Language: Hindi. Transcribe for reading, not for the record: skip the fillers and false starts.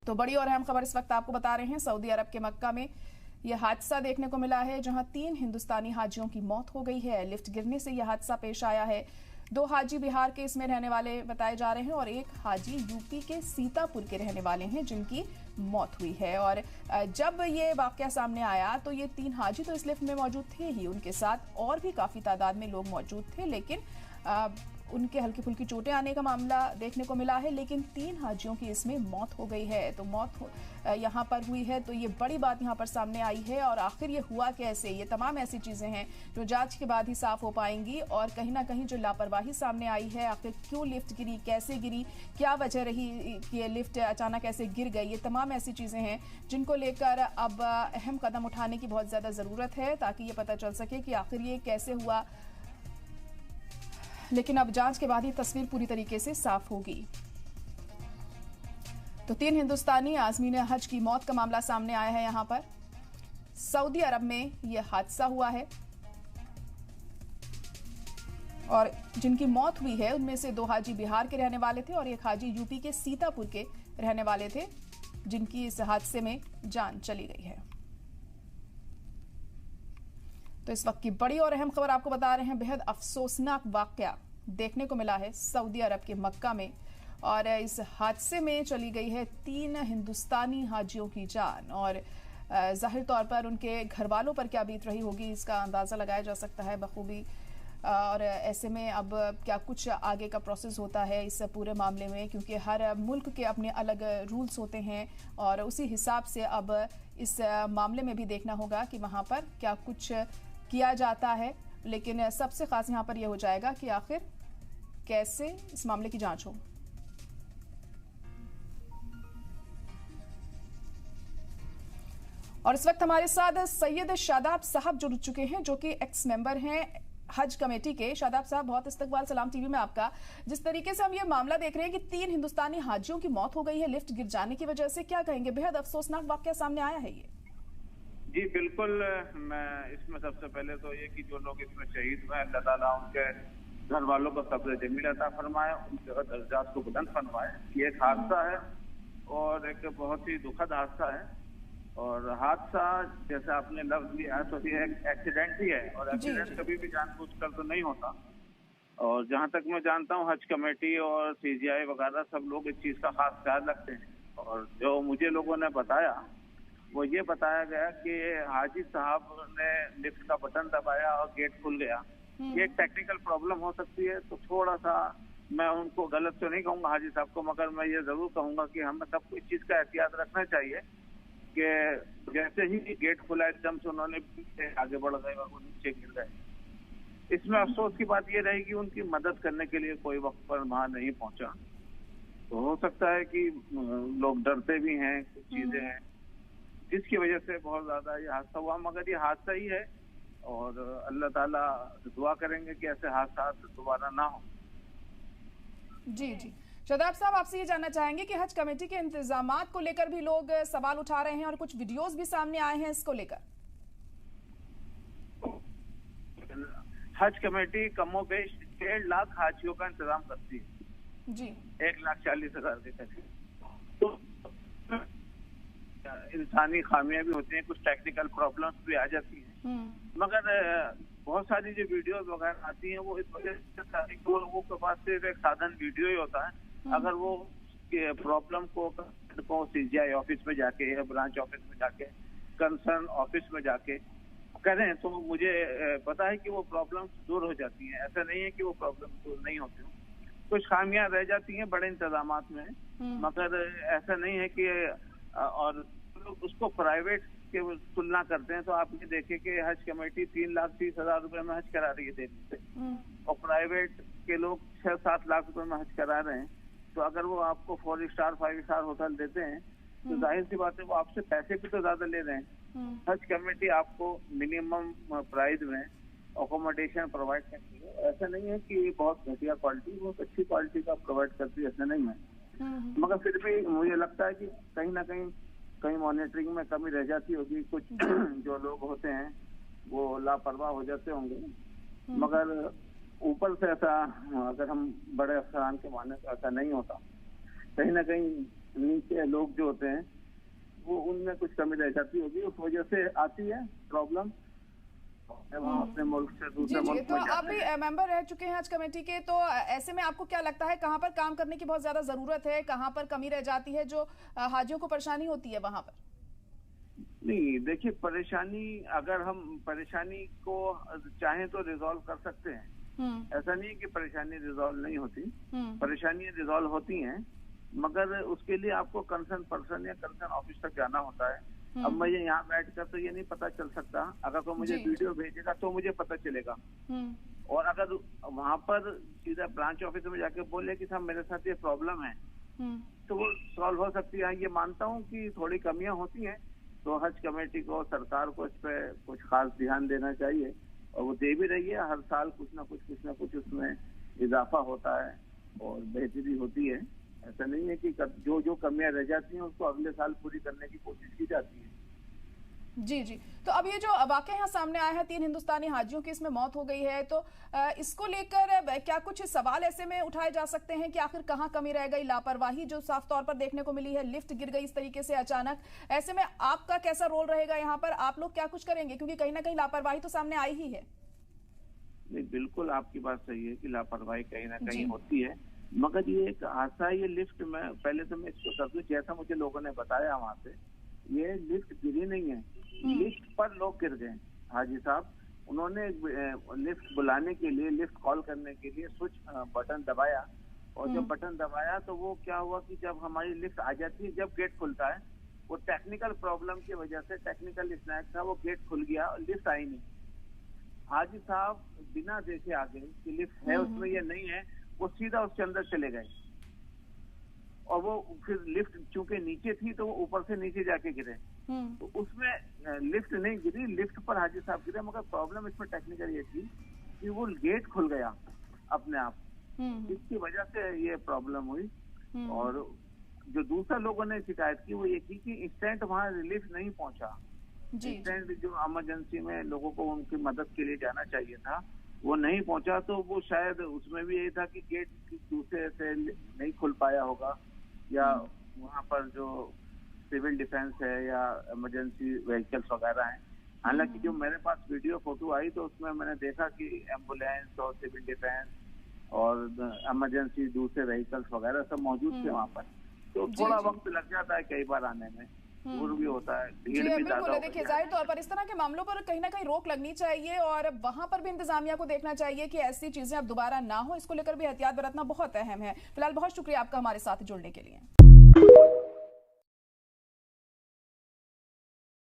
तो बड़ी और अहम खबर इस वक्त आपको बता रहे हैं। सऊदी अरब के मक्का में यह हादसा देखने को मिला है, जहां 3 हिंदुस्तानी हाजियों की मौत हो गई है। लिफ्ट गिरने से यह हादसा पेश आया है। 2 हाजी बिहार के इसमें रहने वाले बताए जा रहे हैं और एक हाजी यूपी के सीतापुर के रहने वाले हैं, जिनकी मौत हुई है। और जब ये वाकया सामने आया तो ये 3 हाजी तो इस लिफ्ट में मौजूद थे ही, उनके साथ और भी काफी तादाद में लोग मौजूद थे, लेकिन उनके हल्की फुल्की चोटें आने का मामला देखने को मिला है। लेकिन 3 हाजियों की इसमें मौत हो गई है। तो मौत यहाँ पर हुई है, तो ये बड़ी बात यहाँ पर सामने आई है। और आखिर ये हुआ कैसे, ये तमाम ऐसी चीजें हैं जो जांच के बाद ही साफ हो पाएंगी। और कहीं ना कहीं जो लापरवाही सामने आई है, आखिर क्यों लिफ्ट गिरी, कैसे गिरी, क्या वजह रही कि ये लिफ्ट अचानक ऐसे गिर गई, ये तमाम ऐसी चीजें हैं जिनको लेकर अब अहम कदम उठाने की बहुत ज्यादा जरूरत है, ताकि ये पता चल सके कि आखिर ये कैसे हुआ। लेकिन अब जांच के बाद ही तस्वीर पूरी तरीके से साफ होगी। तो 3 हिंदुस्तानी आज़मीन हज की मौत का मामला सामने आया है। यहां पर सऊदी अरब में यह हादसा हुआ है और जिनकी मौत हुई है उनमें से 2 हाजी बिहार के रहने वाले थे और एक हाजी यूपी के सीतापुर के रहने वाले थे, जिनकी इस हादसे में जान चली गई है। तो इस वक्त की बड़ी और अहम खबर आपको बता रहे हैं। बेहद अफसोसनाक वाकया देखने को मिला है सऊदी अरब के मक्का में, और इस हादसे में चली गई है 3 हिंदुस्तानी हाजियों की जान। और जाहिर तौर पर उनके घर वालों पर क्या बीत रही होगी, इसका अंदाजा लगाया जा सकता है बखूबी। और ऐसे में अब क्या कुछ आगे का प्रोसेस होता है इस पूरे मामले में, क्योंकि हर मुल्क के अपने अलग रूल्स होते हैं और उसी हिसाब से अब इस मामले में भी देखना होगा कि वहां पर क्या कुछ किया जाता है। लेकिन सबसे खास यहां पर यह हो जाएगा कि आखिर कैसे इस मामले की जांच हो। और इस वक्त हमारे साथ सैयद शादाब साहब जुड़ चुके हैं, जो कि एक्स मेंबर हैं हज कमेटी के। शादाब साहब, बहुत इस्तकबाल सलाम टीवी में आपका। जिस तरीके से हम ये मामला देख रहे हैं कि 3 हिंदुस्तानी हाजियों की मौत हो गई है लिफ्ट गिर जाने की वजह से, क्या कहेंगे? बेहद अफसोसनाक वाकया सामने आया है ये। जी बिल्कुल, मैं इसमें सबसे पहले तो ये कि जो लोग इसमें शहीद हुए, अल्लाह ताला उनके घर वालों को सब्र जमील अता फरमाए, उनके दर्जात को बुलंद फरमाए। ये एक हादसा है और एक बहुत ही दुखद हादसा है। और हादसा जैसे आपने लफ्ज लिया तो ये एक एक्सीडेंट ही है, और एक्सीडेंट कभी भी जानबूझकर तो नहीं होता। और जहाँ तक मैं जानता हूँ हज कमेटी और CGI वगैरह सब लोग इस चीज का खास ख्याल रखते हैं। और जो मुझे लोगों ने बताया वो ये बताया गया कि हाजी साहब ने लिफ्ट का बटन दबाया और गेट खुल गया। ये एक टेक्निकल प्रॉब्लम हो सकती है, तो थोड़ा सा मैं उनको गलत तो नहीं कहूंगा हाजी साहब को, मगर मैं ये जरूर कहूंगा कि हमें सबको इस चीज का एहतियात रखना चाहिए कि जैसे ही गेट खुला एकदम से उन्होंने आगे बढ़ गए और वो नीचे गिर गए। इसमें अफसोस की बात ये रहेगी उनकी मदद करने के लिए कोई वक्त पर वहां नहीं पहुंचा। तो हो सकता है कि लोग डरते भी हैं, कुछ चीजें हैं जिसकी वजह से बहुत ज्यादा ये हादसा हुआ। मगर ये हादसा ही है और अल्लाह ताला दुआ करेंगे कि ऐसे हादसा दोबारा ना हो। जी जी, शादाब साहब, आपसे ये जानना चाहेंगे कि हज कमेटी के इंतजामात को लेकर भी लोग सवाल उठा रहे हैं और कुछ वीडियोस भी सामने आए हैं इसको लेकर। हज कमेटी कमोबेश 1.5 लाख हाजियों का इंतजाम करती है जी, 1,40,000 के करीब। तो इंसानी खामियां भी होती हैं, कुछ टेक्निकल प्रॉब्लम्स भी आ जाती हैं। मगर बहुत सारी जो वीडियोस वगैरह आती हैं वो इस वजह से लोगों के पास सिर्फ एक साधन वीडियो ही होता है। अगर वो प्रॉब्लम को CGI ऑफिस में जाके या ब्रांच ऑफिस में जाके कंसर्न ऑफिस में जाके करें तो मुझे पता है कि वो प्रॉब्लम दूर हो जाती हैं। ऐसा नहीं है कि वो प्रॉब्लम दूर नहीं होती, कुछ खामियां रह जाती हैं बड़े इंतजामात में, मगर ऐसा नहीं है कि और लोग उसको प्राइवेट के तुलना करते हैं। तो आप ये देखें कि हज कमेटी 3,30,000 रुपए में हज करा रही है दिल्ली से, और प्राइवेट के लोग 6-7 लाख रुपए में हज करा रहे हैं। तो अगर वो आपको 4 स्टार 5 स्टार होटल देते हैं तो जाहिर सी बात है वो आपसे पैसे भी तो ज्यादा ले रहे हैं। हज कमेटी आपको मिनिमम प्राइस में अकोमोडेशन प्रोवाइड करती है। ऐसा नहीं है कि बहुत घटिया क्वालिटी, बहुत अच्छी क्वालिटी का प्रोवाइड करती है, ऐसा नहीं है। मगर फिर भी मुझे लगता है कि कहीं ना कहीं मॉनिटरिंग में कमी रह जाती होगी। कुछ जो लोग होते हैं वो लापरवाह हो जाते होंगे, मगर ऊपर से ऐसा अगर हम बड़े अफसरान के माने तो ऐसा नहीं होता। कहीं ना कहीं नीचे लोग जो होते हैं वो उनमें कुछ कमी रह जाती होगी, उस वजह से आती है प्रॉब्लम। वहाँ अपने मुल्क से दूसरे मुल्क तो आप भी मेंबर रह चुके हैं हज कमेटी के, तो ऐसे में आपको क्या लगता है कहाँ पर काम करने की बहुत ज्यादा जरूरत है, कहाँ पर कमी रह जाती है जो हाजियों को परेशानी होती है वहाँ पर? नहीं देखिए, परेशानी अगर हम परेशानी को चाहें तो रिजॉल्व कर सकते हैं। ऐसा नहीं है कि परेशानी रिजॉल्व नहीं होती, परेशानियां रिजॉल्व होती हैं, मगर उसके लिए आपको कंसर्न पर्सन या कंसर्न ऑफिस तक जाना होता है। अब मैं यहाँ बैठ कर तो ये नहीं पता चल सकता, अगर कोई मुझे वीडियो भेजेगा तो मुझे पता चलेगा। और अगर वहाँ पर सीधा ब्रांच ऑफिस में जाके बोले कि साहब मेरे साथ ये प्रॉब्लम है, तो वो सॉल्व हो सकती है। ये मानता हूँ कि थोड़ी कमियां होती हैं, तो हज कमेटी को, सरकार को इस पे कुछ खास ध्यान देना चाहिए, और वो दे भी रही है। हर साल कुछ ना कुछ उसमें इजाफा होता है और बेहतरी होती है। ऐसा नहीं है कि जो कमियां रह जाती हैं उसको अगले साल पूरी करने की कोशिश की जाती है। जी जी, तो अब ये जो वाकया यहाँ सामने आया है, 3 हिंदुस्तानी हाजियों की इसमें मौत हो गई है, तो इसको लेकर क्या कुछ सवाल ऐसे में उठाए जा सकते हैं कि आखिर कहाँ कमी रह गई? लापरवाही जो साफ तौर पर देखने को मिली है, लिफ्ट गिर गई इस तरीके से अचानक, ऐसे में आपका कैसा रोल रहेगा यहाँ पर? आप लोग क्या कुछ करेंगे, क्योंकि कहीं ना कहीं लापरवाही तो सामने आई ही है। नहीं, बिल्कुल आपकी बात सही है कि लापरवाही कहीं ना कहीं होती है, मगर ये एक हादसा, ये लिफ्ट में पहले तो मैं इसको कर दूं, जैसा मुझे लोगों ने बताया वहाँ से, ये लिफ्ट गिरी नहीं है, लिफ्ट पर लोग गिर गए। हाजी साहब उन्होंने लिफ्ट बुलाने के लिए, लिफ्ट कॉल करने के लिए स्विच बटन दबाया, और जब बटन दबाया तो वो क्या हुआ कि जब हमारी लिफ्ट आ जाती है, जब गेट खुलता है, वो टेक्निकल प्रॉब्लम की वजह से, टेक्निकल स्नैक था, वो गेट खुल गया और लिफ्ट आई नहीं। हाजी साहब बिना देखे आ गए कि लिफ्ट है उसमें या नहीं है, वो सीधा उसके अंदर चले गए, और वो फिर लिफ्ट चूंकि नीचे थी तो वो ऊपर से नीचे जाके गिरे। तो उसमें लिफ्ट नहीं गिरी, लिफ्ट पर हाजी साहब गिरे, मगर प्रॉब्लम इसमें टेक्निकल ये थी कि वो गेट खुल गया अपने आप, इसकी वजह से ये प्रॉब्लम हुई। और जो दूसरा लोगों ने शिकायत की वो ये की कि इंस्टेंट वहाँ रिलीफ नहीं पहुंचा। इंस्टेंट जो इमरजेंसी में लोगों को उनकी मदद के लिए जाना चाहिए था वो नहीं पहुंचा, तो वो शायद उसमें भी यही था कि गेट दूसरे से नहीं खुल पाया होगा, या वहाँ पर जो सिविल डिफेंस है या इमरजेंसी व्हीकल्स वगैरह हैं। हालांकि जो मेरे पास वीडियो फोटो आई तो उसमें मैंने देखा कि एम्बुलेंस और सिविल डिफेंस और इमरजेंसी दूसरे व्हीकल्स वगैरह सब मौजूद थे वहाँ पर, तो थोड़ा वक्त लग जाता है कई बार आने में, दूर भी होता है, भीड़ भी ज्यादा है। देखिए जाहिर तौर पर इस तरह के मामलों पर कहीं ना कहीं रोक लगनी चाहिए, और वहां पर भी इंतजामिया को देखना चाहिए कि ऐसी चीजें अब दोबारा ना हो, इसको लेकर भी एहतियात बरतना बहुत अहम है। फिलहाल बहुत शुक्रिया आपका हमारे साथ जुड़ने के लिए।